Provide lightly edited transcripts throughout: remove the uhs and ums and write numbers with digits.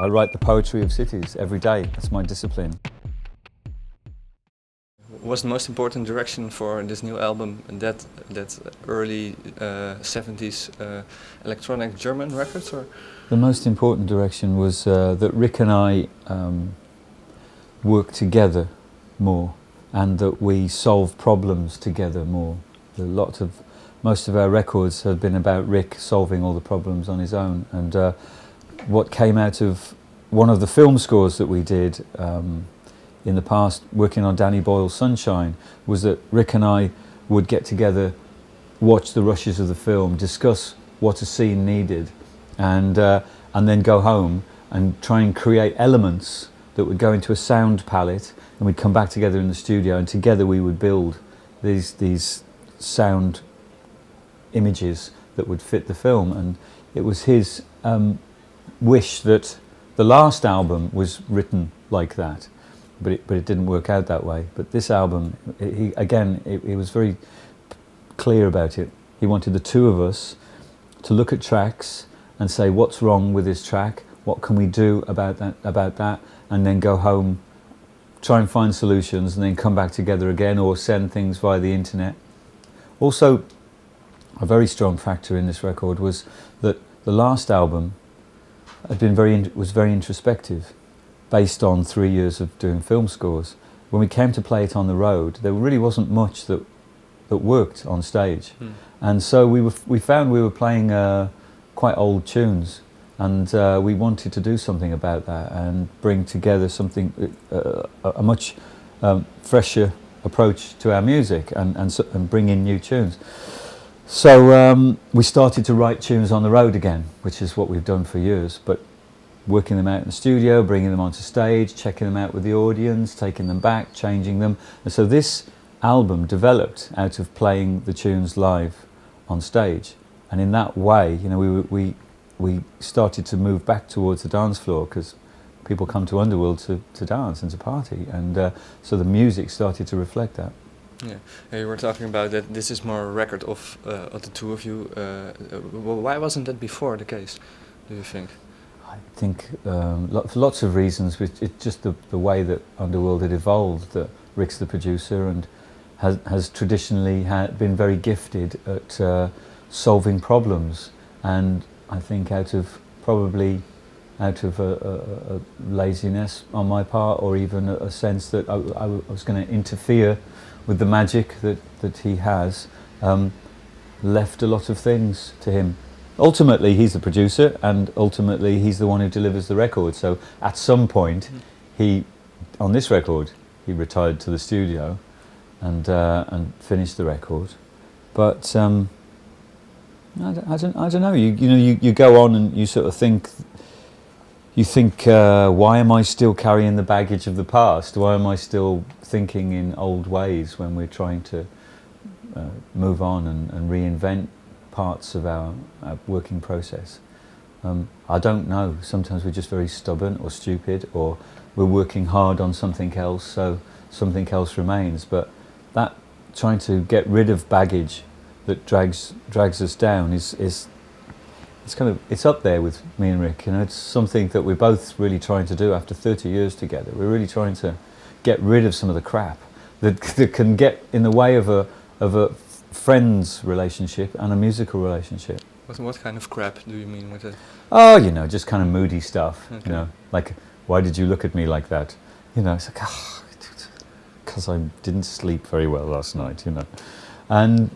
I write the poetry of cities every day. That's my discipline. Was the most important direction for this new album that early 70s electronic German records, or? The most important direction was that Rick and I work together more, and that we solve problems together more. Most of our records have been about Rick solving all the problems on his own, and what came out of one of the film scores that we did in the past, working on Danny Boyle's Sunshine, was that Rick and I would get together, watch the rushes of the film, discuss what a scene needed, and then go home and try and create elements that would go into a sound palette, and we'd come back together in the studio, and together we would build these sound images that would fit the film. And it was his wish that the last album was written like that, but it didn't work out that way. But this album, he was very clear about it. He wanted the two of us to look at tracks and say, what's wrong with this track? What can we do about that? And then go home, try and find solutions, and then come back together again, or send things via the internet. Also, a very strong factor in this record was that the last album was very introspective, based on 3 years of doing film scores. When we came to play it on the road, there really wasn't much that worked on stage, and so we found we were playing quite old tunes, and we wanted to do something about that and bring together something a much fresher approach to our music, and bring in new tunes. So we started to write tunes on the road again, which is what we've done for years, but working them out in the studio, bringing them onto stage, checking them out with the audience, taking them back, changing them. And so this album developed out of playing the tunes live on stage. And in that way, you know, we started to move back towards the dance floor, because people come to Underworld to dance and to party, and so the music started to reflect that. Yeah, you were talking about that this is more a record of the two of you. Why wasn't that before the case, do you think? I think for lots of reasons. It's just the way that Underworld had evolved, that Rick's the producer and has traditionally been very gifted at solving problems, and I think out of a laziness on my part, or even a sense that I was going to interfere with the magic that he has, left a lot of things to him. Ultimately, he's the producer, and ultimately he's the one who delivers the record. So at some point, on this record, he retired to the studio and finished the record. But I don't know. You go on and you sort of think. You think, why am I still carrying the baggage of the past? Why am I still thinking in old ways when we're trying to move on and reinvent parts of our working process? I don't know. Sometimes we're just very stubborn or stupid, or we're working hard on something else, so something else remains. But that trying to get rid of baggage that drags us down is it's up there with me and Rick. You know, it's something that we're both really trying to do after 30 years together. We're really trying to get rid of some of the crap that can get in the way of a friend's relationship and a musical relationship. What kind of crap do you mean with it? Oh, you know, just kind of moody stuff. Okay. You know, like, why did you look at me like that? You know, it's like, because I didn't sleep very well last night. You know, and.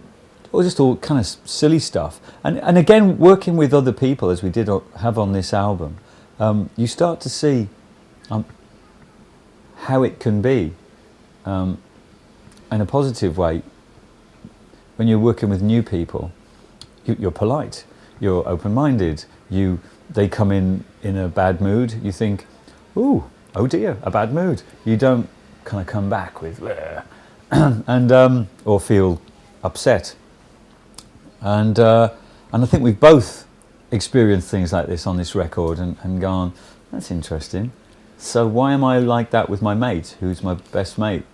Or just all kind of silly stuff. And again, working with other people, as we did have on this album, you start to see how it can be, in a positive way. When you're working with new people, you're polite, you're open-minded, they come in a bad mood, you think, oh dear, a bad mood. You don't kind of come back with, and or feel upset. And I think we've both experienced things like this on this record and gone, that's interesting. So why am I like that with my mate, who's my best mate?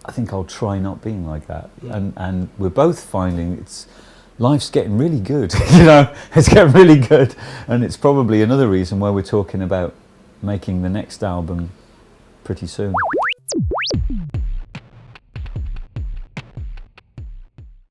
I think I'll try not being like that. And we're both finding it's life's getting really good. You know, it's getting really good, and it's probably another reason why we're talking about making the next album pretty soon.